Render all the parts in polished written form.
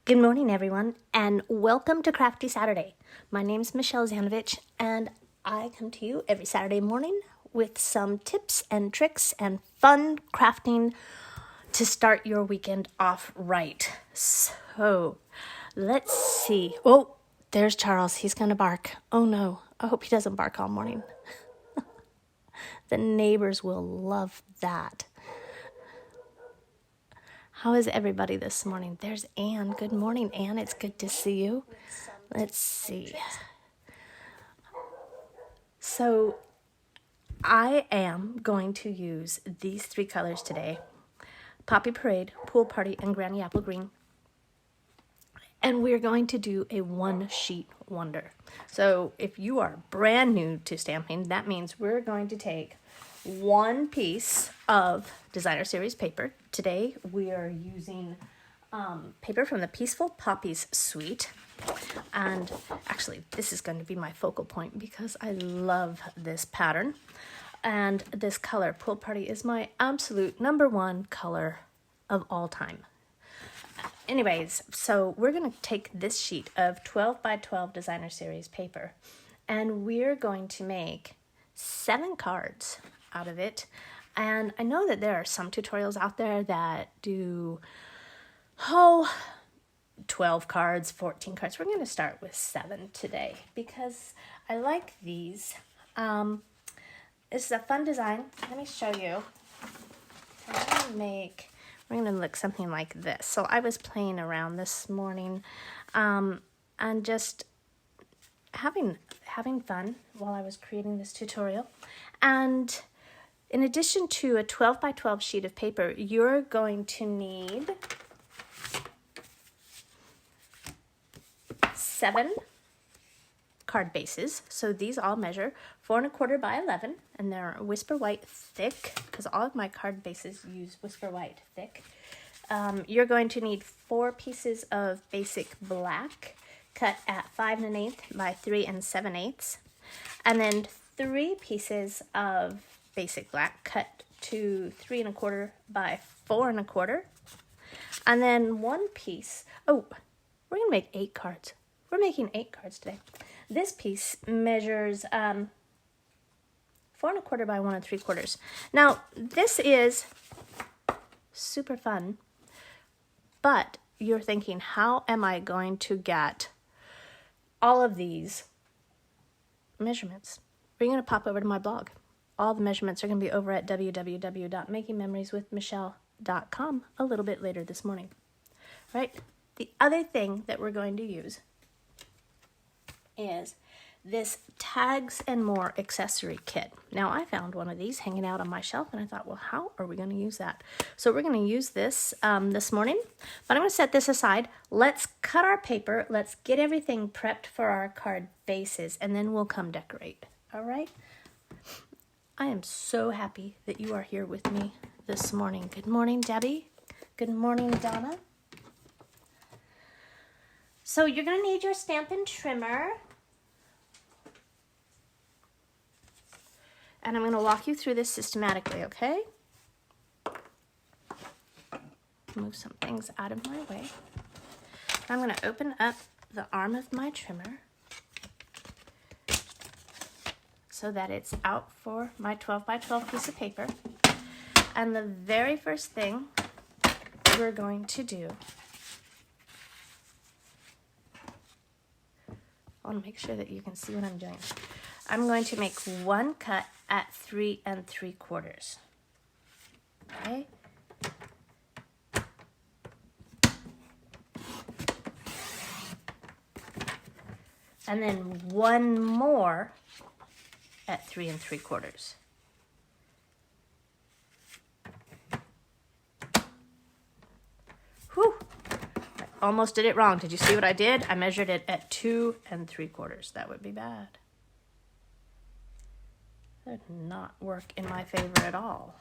Good morning, everyone, and welcome to Crafty Saturday. My name's Michelle Zanovich, and I come to you every Saturday morning with some tips and tricks and fun crafting to start your weekend off right. So, let's see. Oh, there's Charles. He's going to bark. Oh, no. I hope he doesn't bark all morning. The neighbors will love that. How is everybody this morning? There's Anne. Good morning, Anne. It's good to see you. Let's see. So I am going to use these three colors today. Poppy Parade, Pool Party, and Granny Apple Green. And we're going to do a one-sheet wonder. So if you are brand new to stamping, that means we're going to take one piece of designer series paper. Today we are using paper from the Peaceful Poppies suite, and actually this is going to be my focal point because I love this pattern, and this color, Pool Party, is my absolute number one color of all time. Anyways, so we're going to take this sheet of 12 by 12 designer series paper, and we're going to make 7 cards out of it. And I know that there are some tutorials out there that do 12 cards, 14 cards. We're going to start with 7 today because I like these. This is a fun design. Let me show you. We're going to look something like this. So I was playing around this morning and just having fun while I was creating this tutorial. And in addition to a 12 by 12 sheet of paper, you're going to need 7 card bases. So these all measure 4 1/4 by 11, and they're Whisper White thick because all of my card bases use Whisper White thick. You're going to need 4 pieces of basic black cut at 5 1/8 by 3 7/8, and then 3 pieces of basic black cut to 3 1/4 by 4 1/4, and then 1 piece. Oh, we're gonna make 8 cards. We're making 8 cards today. This piece measures 4 1/4 by 1 3/4. Now this is super fun, but you're thinking, how am I going to get all of these measurements? We're going to pop over to my blog. All the measurements are going to be over at www.makingmemorieswithmichelle.com a little bit later this morning. Right? The other thing that we're going to use is this Tags and More accessory kit. Now, I found one of these hanging out on my shelf, and I thought, well, how are we going to use that? So we're going to use this this morning, but I'm going to set this aside. Let's cut our paper. Let's get everything prepped for our card bases, and then we'll come decorate. All right? I am so happy that you are here with me this morning. Good morning, Debbie. Good morning, Donna. So you're going to need your Stampin' Trimmer. And I'm going to walk you through this systematically, okay? Move some things out of my way. I'm going to open up the arm of my trimmer so that it's out for my 12 by 12 piece of paper. And the very first thing we're going to do, I want to make sure that you can see what I'm doing. I'm going to make 1 cut at 3 3/4. Okay? And then 1 more at 3 3/4. Whew! I almost did it wrong. Did you see what I did? I measured it at 2 3/4. That would be bad. That did not work in my favor at all.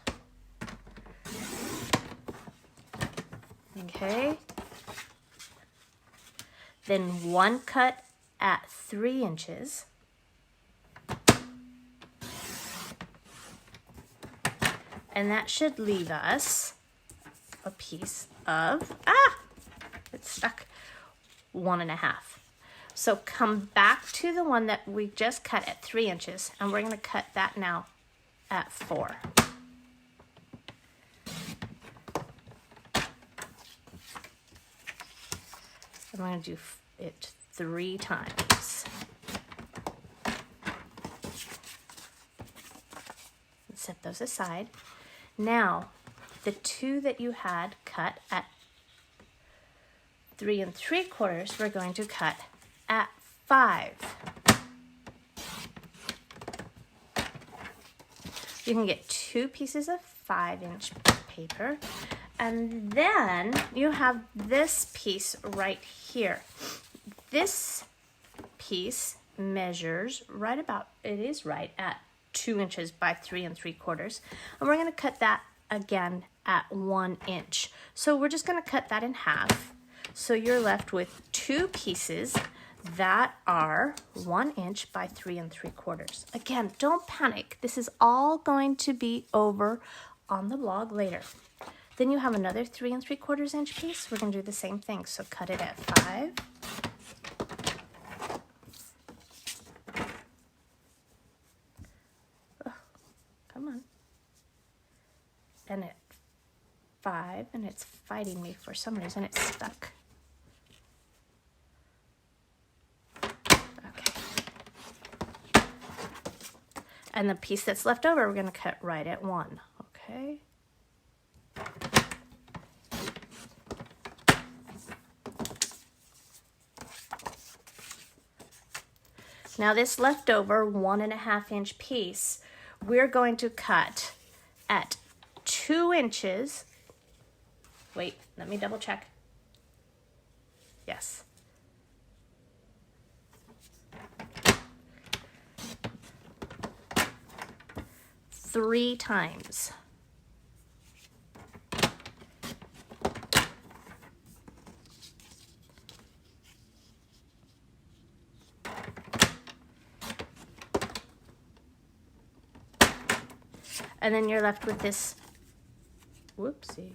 Okay. Then 1 cut at 3 inches. And that should leave us a piece of, it's stuck, 1.5. So come back to the one that we just cut at 3 inches, and we're going to cut that now at 4. I'm going to do it 3 times. Set those aside. Now, the 2 that you had cut at 3 3/4, we're going to cut at 5. You can get 2 pieces of 5-inch paper, and then you have this piece right here. This piece measures right about, it is right at 2 inches by 3 3/4, and we're going to cut that again at 1 inch. So we're just going to cut that in half. So you're left with 2 pieces that are 1 inch by 3 3/4. Again, don't panic. This is all going to be over on the blog later. Then you have another 3 3/4 inch piece. We're going to do the same thing. So cut it at 5. Oh, come on. And at 5, and it's fighting me for some reason. It's stuck. And the piece that's left over, we're going to cut right at 1, okay? Now this leftover 1.5 inch piece, we're going to cut at 2 inches. Wait, let me double check. Yes. Three times. And then you're left with this, whoopsie.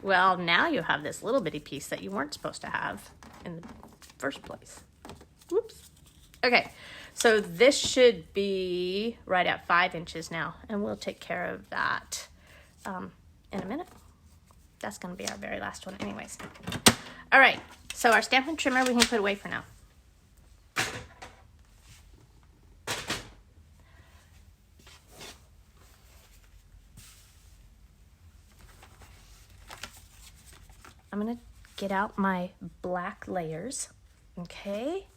Well, now you have this little bitty piece that you weren't supposed to have in the first place. Whoops. Okay, so this should be right at 5 inches now, and we'll take care of that in a minute. That's going to be our very last one anyways. All right, so our Stampin' Trimmer we can put away for now. I'm going to get out my black layers, okay?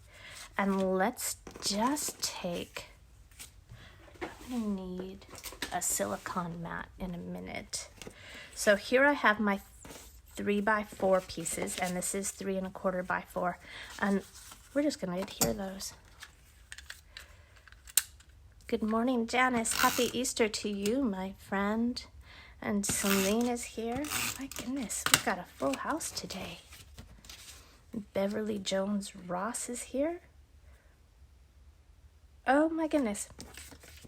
And let's just take, I'm going to need a silicone mat in a minute. So here I have my 3x4 pieces, and this is 3 1/4 by 4. And we're just going to adhere those. Good morning, Janice. Happy Easter to you, my friend. And Celine is here. My goodness, we've got a full house today. Beverly Jones Ross is here. Oh my goodness.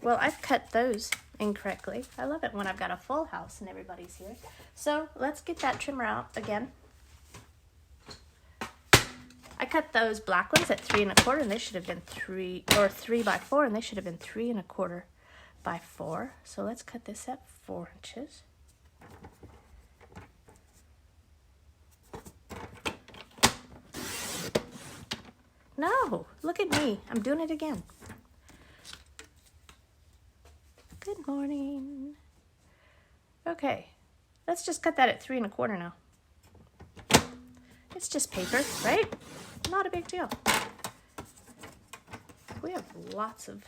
Well, I've cut those incorrectly. I love it when I've got a full house and everybody's here. So let's get that trimmer out again. I cut those black ones at 3 1/4, and they should have been 3x4, and they should have been 3 1/4 by 4. So let's cut this at 4 inches. No, look at me. I'm doing it again. Good morning. Okay, let's just cut that at 3 1/4 now. It's just paper, right? Not a big deal. We have lots of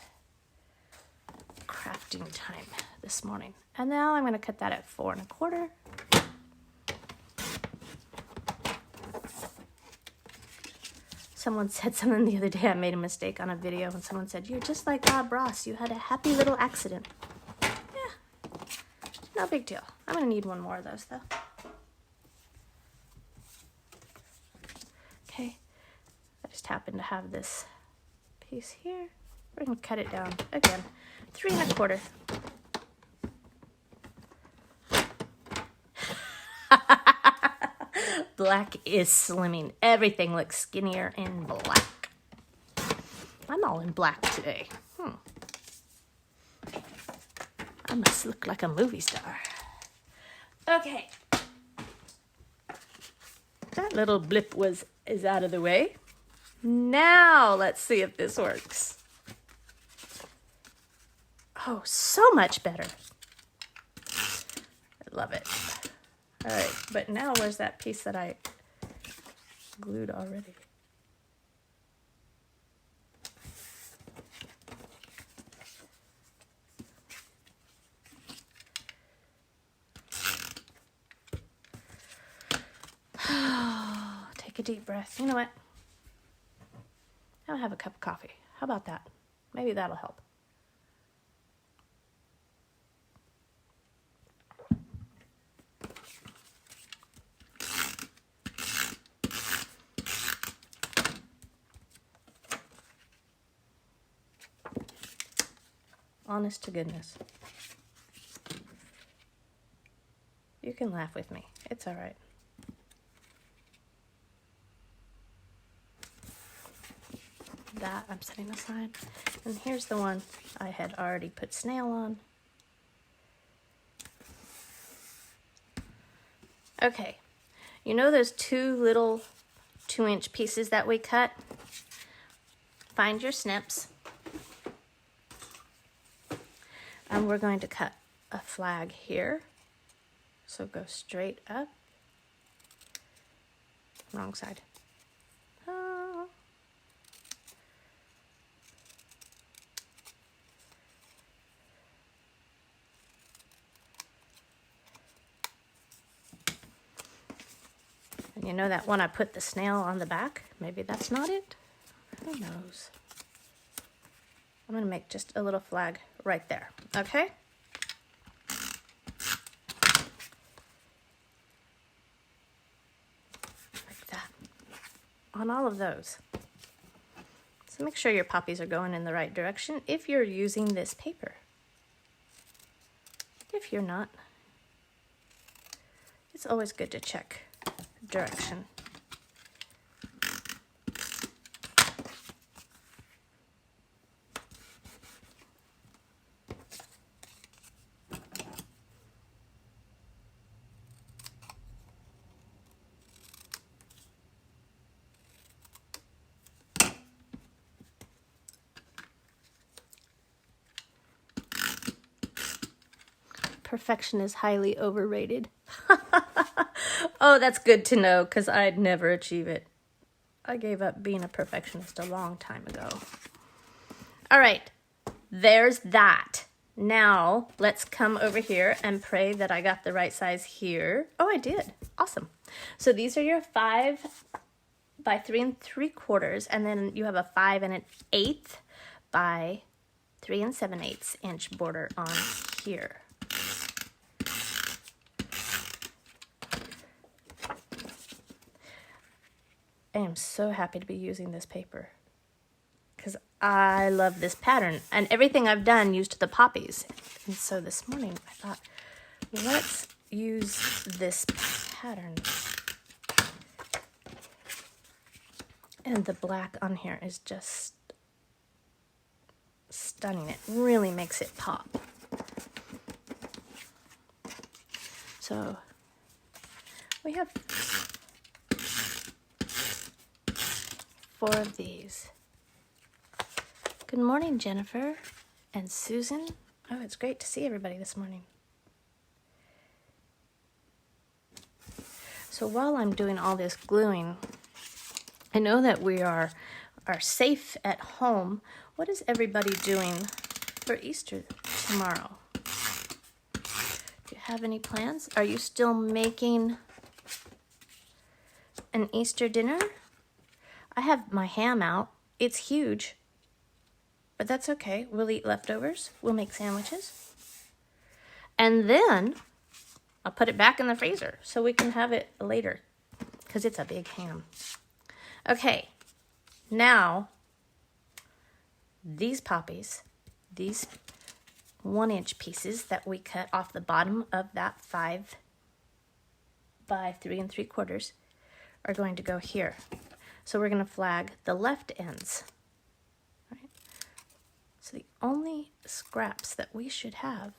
crafting time this morning. And now I'm going to cut that at 4 1/4. Someone said something the other day. I made a mistake on a video, and someone said, "You're just like Bob Ross. You had a happy little accident." Yeah, no big deal. I'm going to need one more of those, though. Okay, I just happen to have this piece here. We're going to cut it down again, 3 1/4. black is slimming. Everything looks skinnier in black. I'm all in black today. I must look like a movie star. Okay. That little blip is out of the way. Now let's see if this works. Oh, so much better. I love it. All right, but now where's that piece that I glued already? Take a deep breath. You know what? I'll have a cup of coffee. How about that? Maybe that'll help. Honest to goodness. You can laugh with me. It's all right. That I'm setting aside. And here's the one I had already put snail on. Okay. You know those two little 2-inch pieces that we cut? Find your snips. And we're going to cut a flag here. So go straight up. Wrong side. And you know that one I put the snail on the back? Maybe that's not it? Who knows? I'm going to make just a little flag right there, okay? Like that. On all of those. So make sure your poppies are going in the right direction if you're using this paper. If you're not, it's always good to check direction. Perfection is highly overrated. Oh, that's good to know because I'd never achieve it. I gave up being a perfectionist a long time ago. All right, there's that. Now let's come over here and pray that I got the right size here. Oh, I did. Awesome. So these are your 5 by 3 3/4, and then you have a 5 1/8 by 3 7/8 inch border on here. I am so happy to be using this paper because I love this pattern, and everything I've done used the poppies. And so this morning I thought, let's use this pattern. And the black on here is just stunning. It really makes it pop. So we have 4 of these. Good morning, Jennifer and Susan. Oh, it's great to see everybody this morning. So while I'm doing all this gluing, I know that we are safe at home. What is everybody doing for Easter tomorrow? Do you have any plans? Are you still making an Easter dinner? I have my ham out. It's huge, but that's okay. We'll eat leftovers. We'll make sandwiches. And then I'll put it back in the freezer so we can have it later because it's a big ham. Okay, now these poppies, these 1-inch pieces that we cut off the bottom of that 5 by 3 3/4, are going to go here. So we're going to flag the left ends. Right? So the only scraps that we should have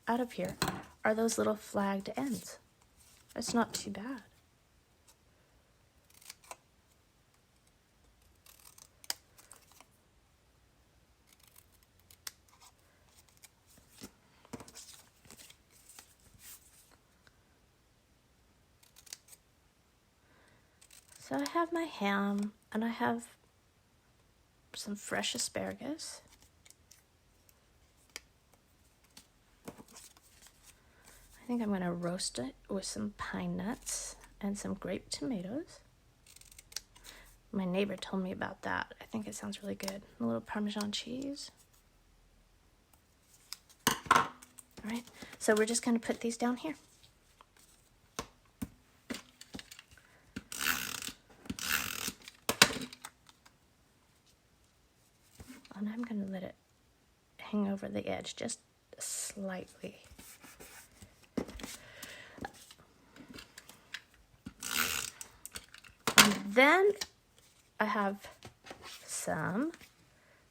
out of here are those little flagged ends. That's not too bad. So I have my ham, and I have some fresh asparagus. I think I'm going to roast it with some pine nuts and some grape tomatoes. My neighbor told me about that. I think it sounds really good. A little Parmesan cheese. All right, so we're just going to put these down here. And I'm going to let it hang over the edge just slightly. And then I have some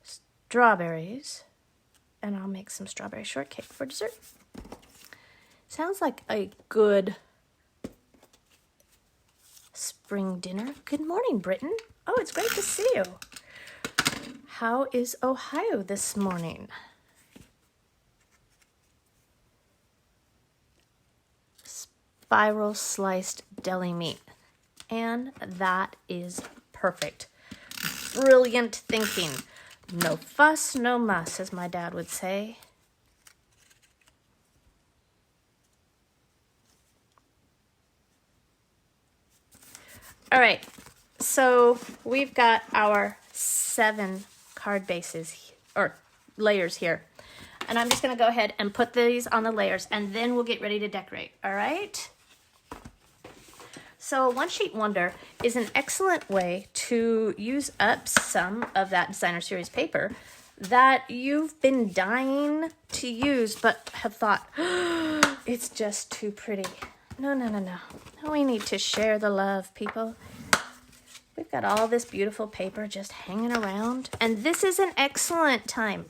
strawberries, and I'll make some strawberry shortcake for dessert. Sounds like a good spring dinner. Good morning, Britain. Oh, it's great to see you. How is Ohio this morning? Spiral sliced deli meat. And that is perfect. Brilliant thinking. No fuss, no muss, as my dad would say. All right, so we've got our 7 card bases or layers here, and I'm just going to go ahead and put these on the layers, and then we'll get ready to decorate. All right, so One Sheet Wonder is an excellent way to use up some of that designer series paper that you've been dying to use but have thought, oh, it's just too pretty. No, we need to share the love, people. We've got all this beautiful paper just hanging around, and this is an excellent time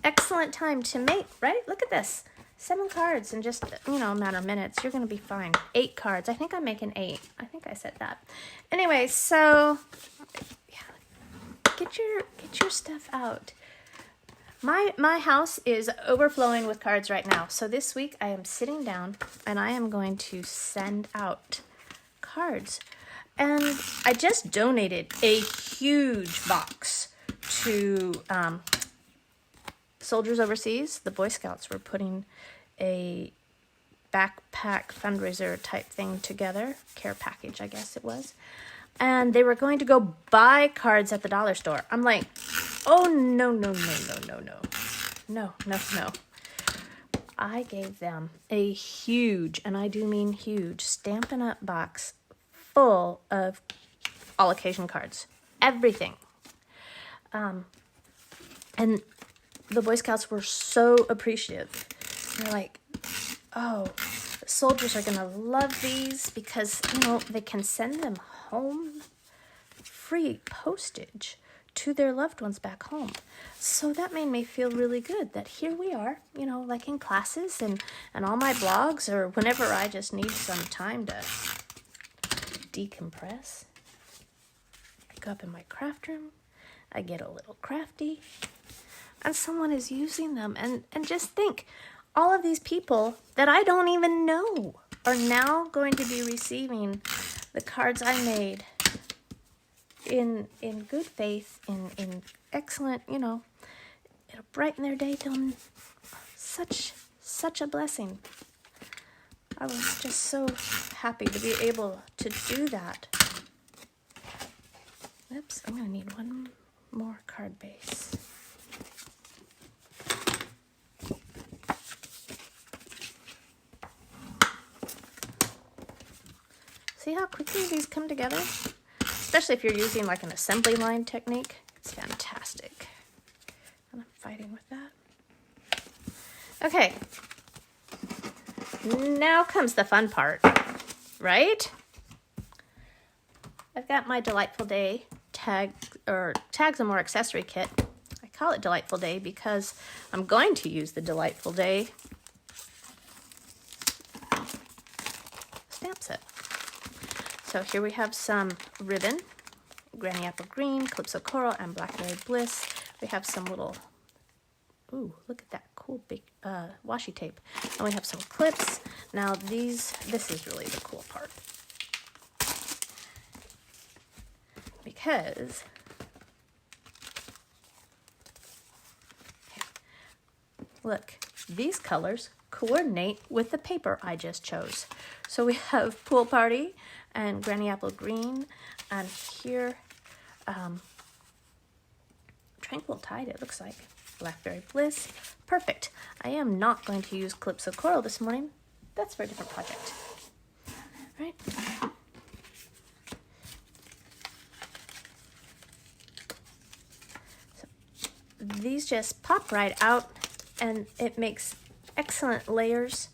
to make, right? Look at this. 7 cards in just, a matter of minutes. You're going to be fine. 8 cards. I think I'm making 8. I think I said that. Anyway, so yeah, get your stuff out. My house is overflowing with cards right now. So this week I am sitting down and I am going to send out cards. And I just donated a huge box to soldiers overseas. The Boy Scouts were putting a backpack fundraiser type thing together, care package, I guess it was. And they were going to go buy cards at the dollar store. I'm like, oh, no. I gave them a huge, and I do mean huge, Stampin' Up! Box full of all occasion cards. Everything. And the Boy Scouts were so appreciative. They're like, oh, the soldiers are going to love these because, they can send them home free postage to their loved ones back home. So that made me feel really good that here we are, like in classes and all my blogs, or whenever I just need some time to decompress. I go up in my craft room, I get a little crafty, and someone is using them. And just think, all of these people that I don't even know are now going to be receiving the cards I made in good faith, in excellent, it'll brighten their day. Such a blessing. I was just so happy to be able to do that. Oops, I'm going to need one more card base. See how quickly these come together? Especially if you're using like an assembly line technique. It's fantastic. And I'm fighting with that. Okay. Now comes the fun part, right? I've got my Delightful Day tag, or Tags and More accessory kit. I call it Delightful Day because I'm going to use the Delightful Day stamp set. So here we have some ribbon, Granny Apple Green, Calypso Coral, and Blackberry Bliss. We have some little, ooh, look at that cool big washi tape. And we have some clips. Now this is really the cool part. Because look, these colors coordinate with the paper I just chose. So we have Pool Party and Granny Apple Green, and here Tranquil Tide, it looks like. Blackberry Bliss. Perfect. I am not going to use Calypso Coral this morning. That's for a different project. All right. So these just pop right out, and it makes excellent layers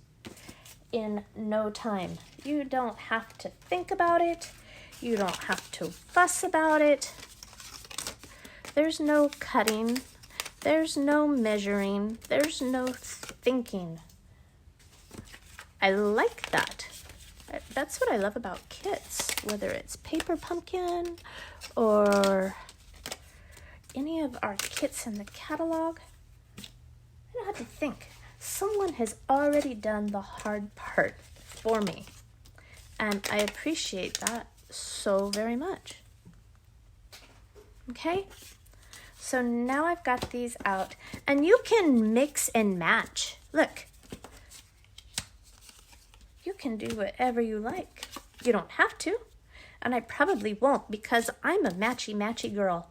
in no time. You don't have to think about it. You don't have to fuss about it. There's no cutting. There's no measuring. There's no thinking. I like that. That's what I love about kits, whether it's Paper Pumpkin or any of our kits in the catalog. I don't have to think. Someone has already done the hard part for me, and I appreciate that so very much. Okay, so now I've got these out, and you can mix and match. Look, you can do whatever you like. You don't have to, and I probably won't, because I'm a matchy girl,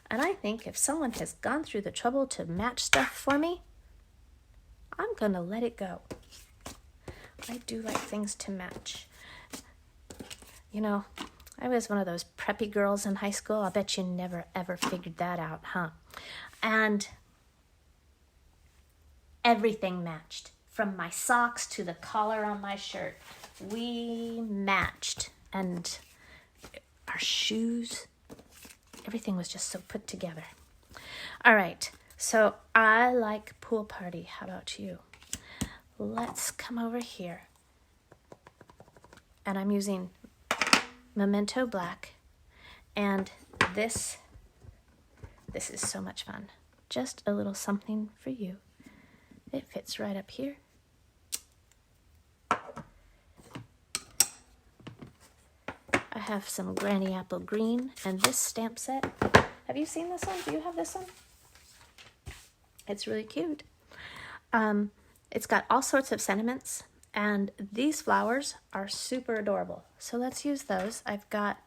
and I think if someone has gone through the trouble to match stuff for me, I'm gonna let it go. I do like things to match. You know, I was one of those preppy girls in high school. I bet you never ever figured that out, huh? And everything matched. From my socks to the collar on my shirt. We matched. And our shoes, everything was just so put together. All right, so I like Pool Party. How about you? Let's come over here. And I'm using Memento Black, and this is so much fun. Just a little something for you. It fits right up here. I have some Granny Apple Green and this stamp set. Have you seen this one? Do you have this one? It's really cute. It's got all sorts of sentiments, and these flowers are super adorable. So let's use those. I've got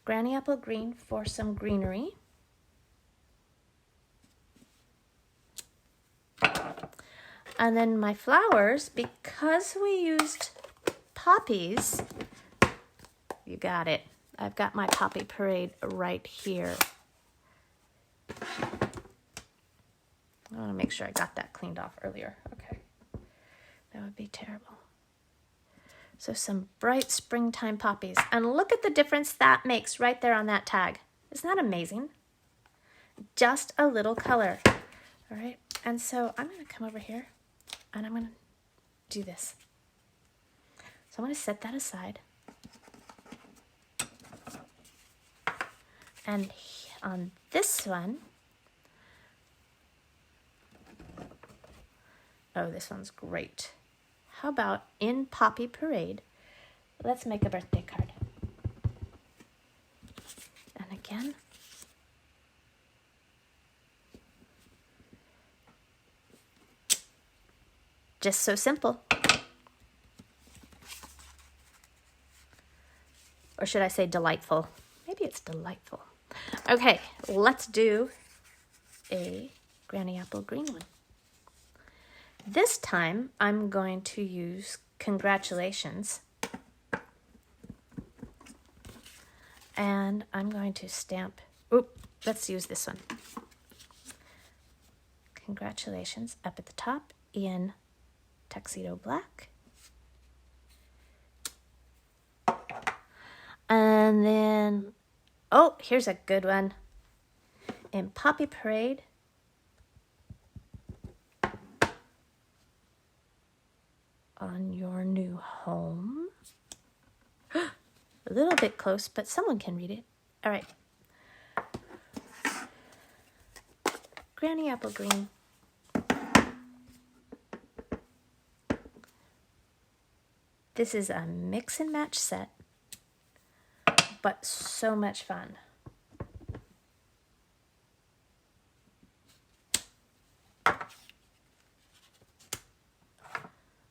Granny Apple Green for some greenery. And then my flowers, because we used poppies, you got it. I've got my Poppy Parade right here. I want to make sure I got that cleaned off earlier. Okay. That would be terrible. So some bright springtime poppies. And look at the difference that makes right there on that tag. Isn't that amazing? Just a little color. All right. And so I'm going to come over here and I'm going to do this. So I'm going to set that aside. And on this one, oh, this one's great. How about in Poppy Parade, let's make a birthday card. And again, just so simple. Or should I say delightful? Maybe it's delightful. Okay, let's do a Granny Apple Green one. This time, I'm going to use Congratulations. And I'm going to stamp, let's use this one. Congratulations up at the top in Tuxedo Black. And then Oh, here's a good one. In Poppy Parade, on your new home. A little bit close, but someone can read it. All right. Granny Apple Green. This is a mix and match set, but so much fun.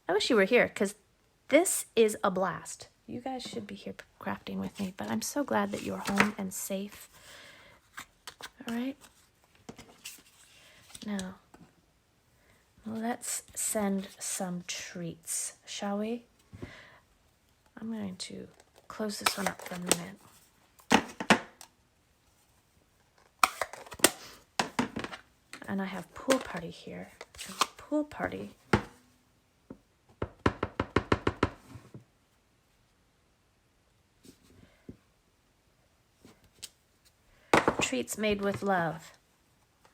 I wish you were here because this is a blast. You guys should be here crafting with me, but I'm so glad that you're home and safe. All right. Now, let's send some treats, shall we? I'm going to close this one up for a minute. And I have Pool Party here. And Pool Party treats made with love.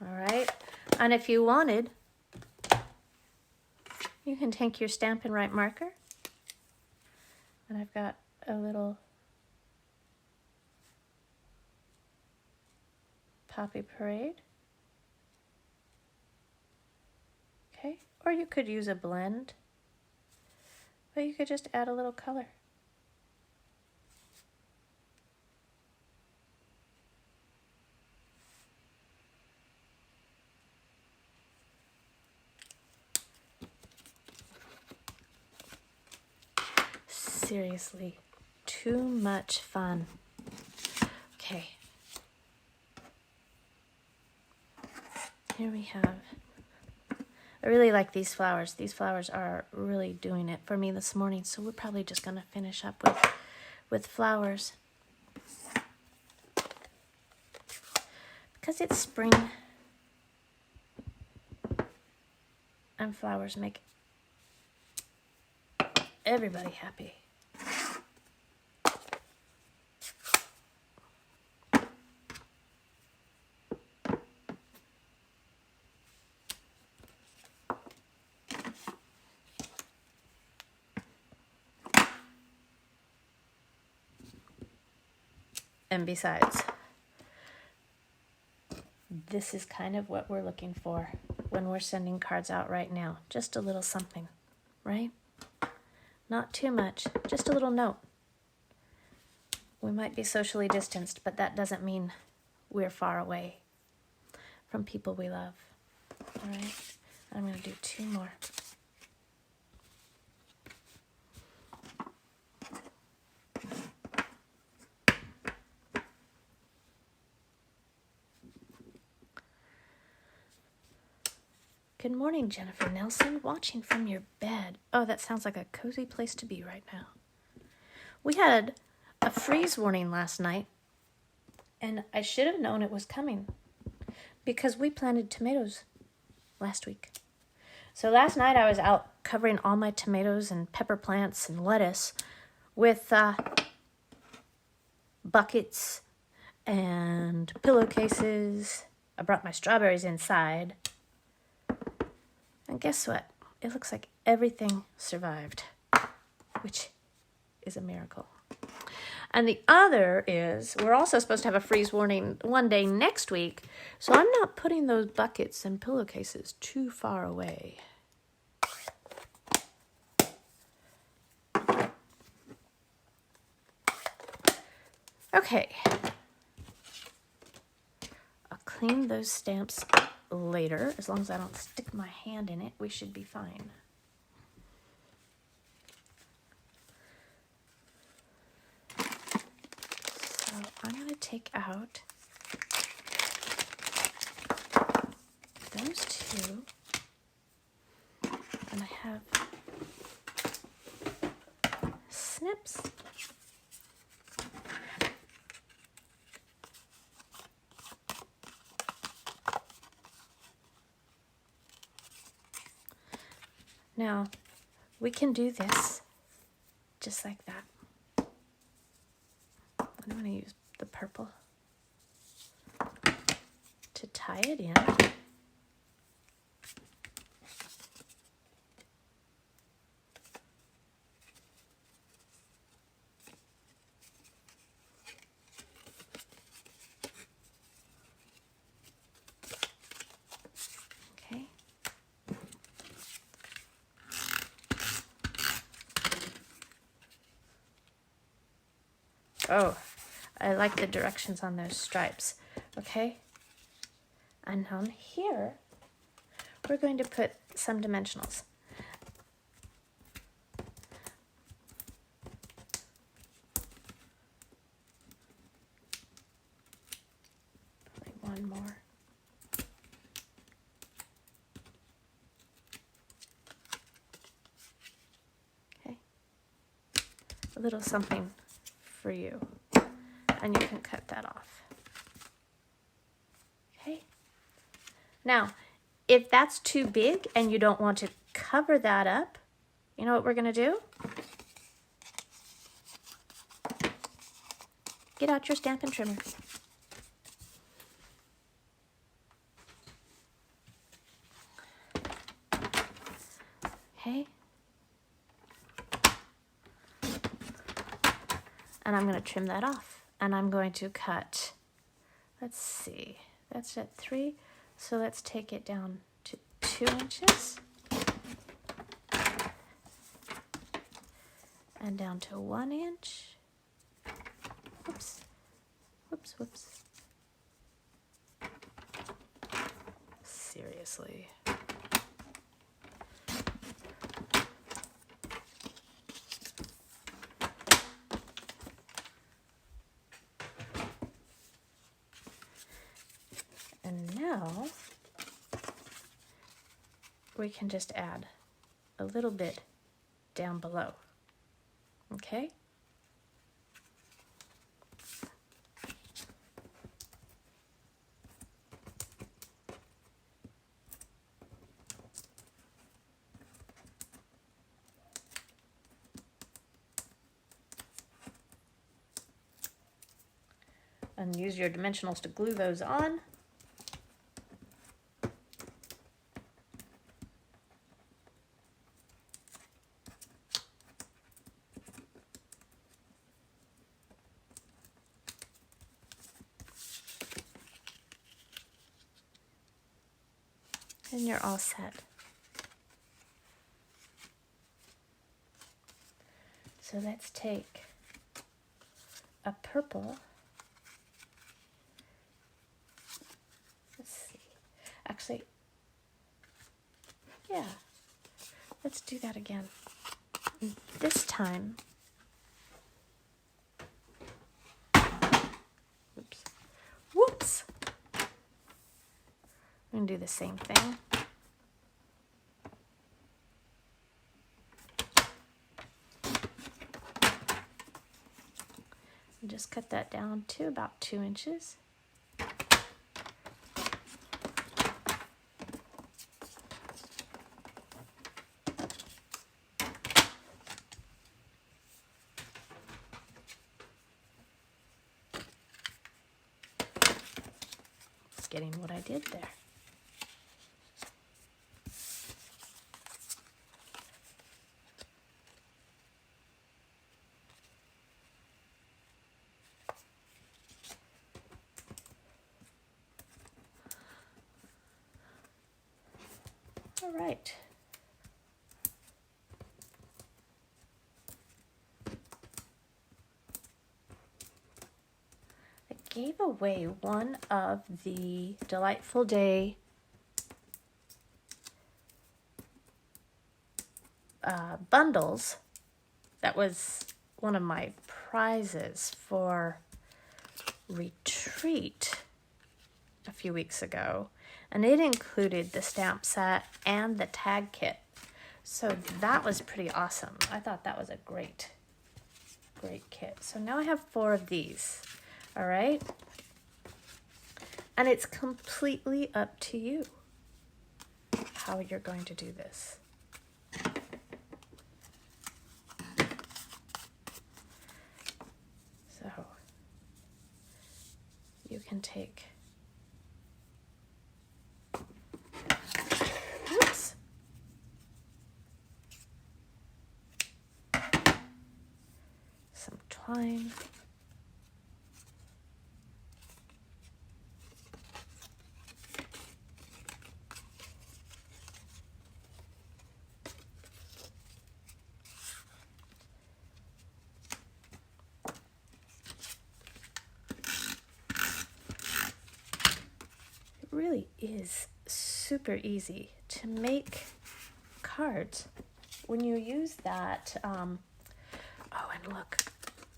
All right. And if you wanted, you can take your Stampin' Write marker. And I've got a little Poppy Parade. Okay. Or you could use a blend. But you could just add a little color. Seriously, too much fun. Okay. Here we have, I really like these flowers. These flowers are really doing it for me this morning, so we're probably just going to finish up with flowers. Because it's spring, and flowers make everybody happy. And besides, this is kind of what we're looking for when we're sending cards out right now. Just a little something, right? Not too much, just a little note. We might be socially distanced, but that doesn't mean we're far away from people we love. All right, I'm going to do 2 more. Good morning, Jennifer Nelson, watching from your bed. Oh, that sounds like a cozy place to be right now. We had a freeze warning last night, and I should have known it was coming because we planted tomatoes last week. So last night I was out covering all my tomatoes and pepper plants and lettuce with buckets and pillowcases. I brought my strawberries inside. And guess what? It looks like everything survived, which is a miracle. And the other is, we're also supposed to have a freeze warning one day next week, so I'm not putting those buckets and pillowcases too far away. Okay. I'll clean those stamps later. As long as I don't stick my hand in it, we should be fine. So I'm going to take out those 2, and I have snips. Now, we can do this just like that. I'm going to use the purple. to tie it in. Okay. Oh, I like the directions on those stripes. Okay. And on here, we're going to put some dimensionals. Probably one more. Okay. A little something for you. And you can cut that off. Okay. Now, if that's too big and you don't want to cover that up, you know what we're going to do? Get out your Stampin' Trimmer. Okay. And I'm going to trim that off. And I'm going to cut, let's see, that's at 3. So let's take it down to 2 inches. And down to 1 inch. Whoops, whoops, whoops. Seriously. And now we can just add a little bit down below. Okay? And use your dimensionals to glue those on. And you're all set. So let's take a purple. Let's see. Actually, yeah. Let's do that again. This time, oops. Whoops. I'm going to do the same thing. And just cut that down to about 2 inches. Getting what I did there. All right. I gave away one of the Delightful Day bundles. That was one of my prizes for retreat a few weeks ago, and it included the stamp set and the tag kit. So that was pretty awesome. I thought that was a great kit. So now I have 4 of these. All right. And it's completely up to you how you're going to do this. So you can take line. It really is super easy to make cards when you use that. Oh, and look,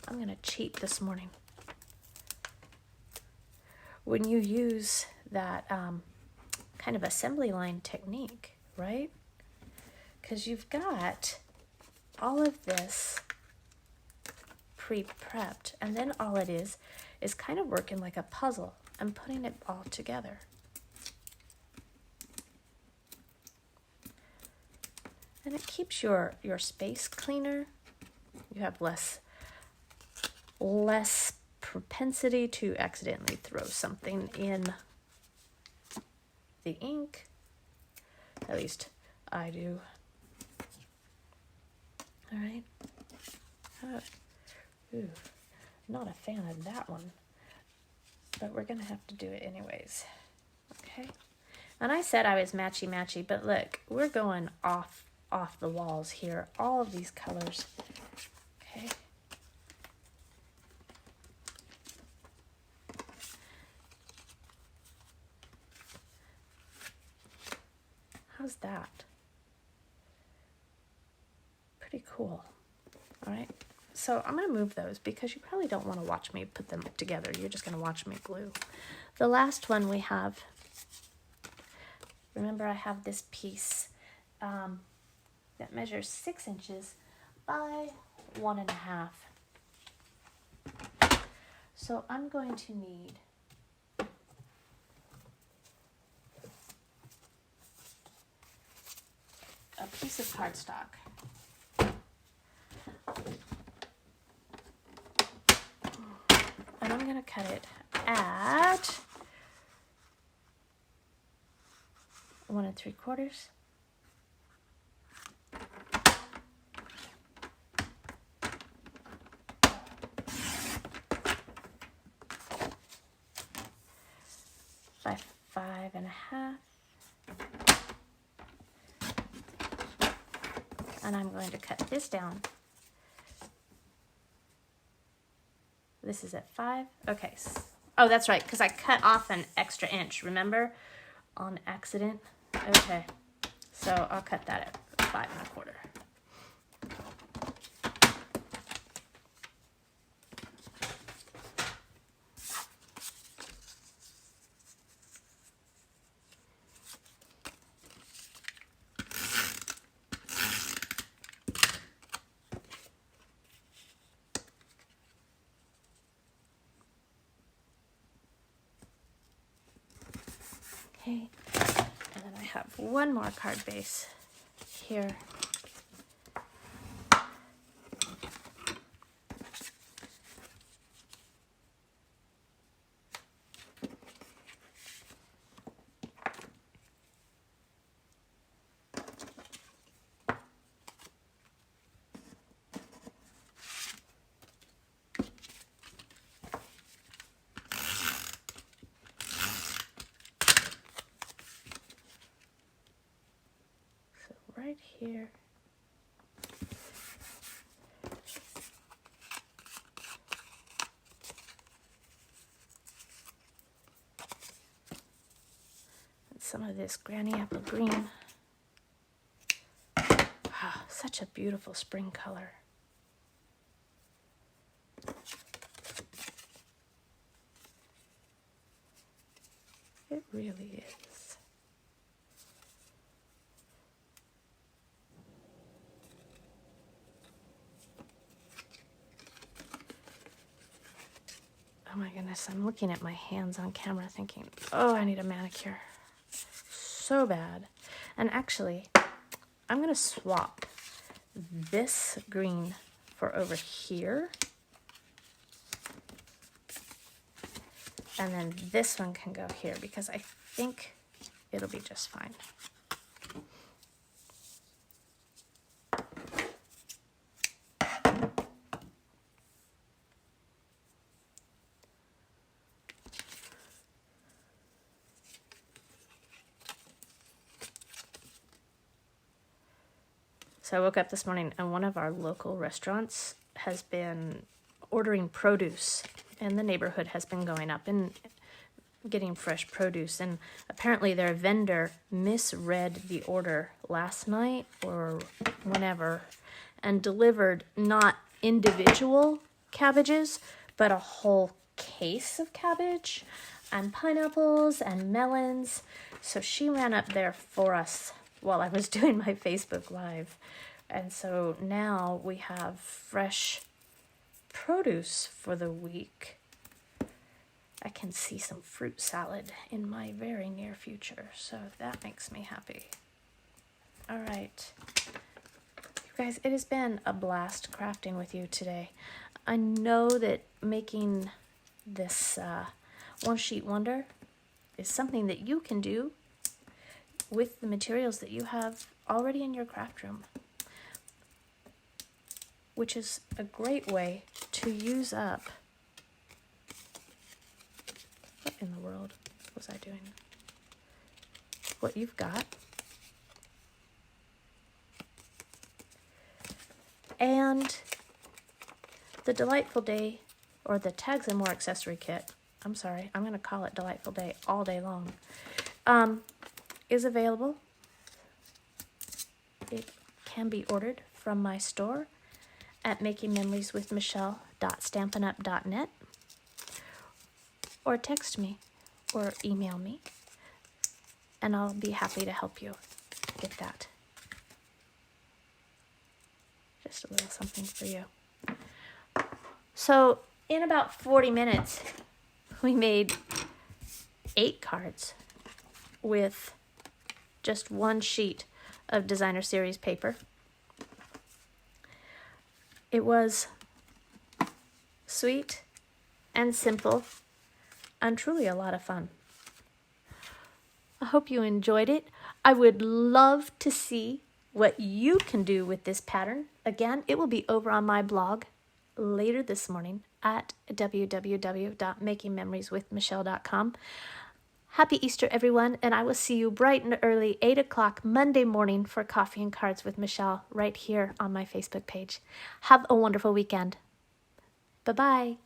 I'm gonna cheat this morning. When you use that kind of assembly line technique, right? Because you've got all of this pre-prepped, and then all it is kind of working like a puzzle and putting it all together. And it keeps your space cleaner. You have less propensity to accidentally throw something in the ink. At least I do. All right. Ooh, not a fan of that one, but we're gonna have to do it anyways. Okay. And I said I was matchy-matchy, but look, we're going off the walls here. All of these colors. Okay. How's that? Pretty cool. All right. So I'm going to move those because you probably don't want to watch me put them together. You're just going to watch me glue. The last one we have, remember I have this piece that measures 6 inches by 1.5. So I'm going to need a piece of cardstock. And I'm going to cut it at 1 3/4. By 5.5. And I'm going to cut this down. This is at 5. Okay. Oh, that's right, because I cut off an extra inch, remember? On accident. Okay. So I'll cut that at 5 1/4. Okay, and then I have one more card base here. Right here. And some of this Granny Apple Green. Oh, such a beautiful spring color. It really is. Oh my goodness, I'm looking at my hands on camera thinking, oh, I need a manicure. So bad. And actually, I'm going to swap this green for over here. And then this one can go here because I think it'll be just fine. So I woke up this morning and one of our local restaurants has been ordering produce, and the neighborhood has been going up and getting fresh produce. And apparently their vendor misread the order last night or whenever and delivered not individual cabbages, but a whole case of cabbage and pineapples and melons. So she ran up there for us while I was doing my Facebook Live. And so now we have fresh produce for the week. I can see some fruit salad in my very near future, so that makes me happy. All right. You guys, it has been a blast crafting with you today. I know that making this one sheet wonder is something that you can do with the materials that you have already in your craft room, which is a great way to use up. What in the world was I doing? What you've got. And the Delightful Day, or the Tags and More accessory kit, I'm sorry, I'm going to call it Delightful Day all day long, is available. It can be ordered from my store at makingmemorieswithmichelle.stampinup.net, or text me or email me, and I'll be happy to help you get that. Just a little something for you. So in about 40 minutes, we made 8 cards with just one sheet of designer series paper. It was sweet and simple and truly a lot of fun. I hope you enjoyed it. I would love to see what you can do with this pattern. Again, it will be over on my blog later this morning at www.makingmemorieswithmichelle.com. Happy Easter, everyone, and I will see you bright and early, 8 o'clock Monday morning for Coffee and Cards with Michelle right here on my Facebook page. Have a wonderful weekend. Bye-bye.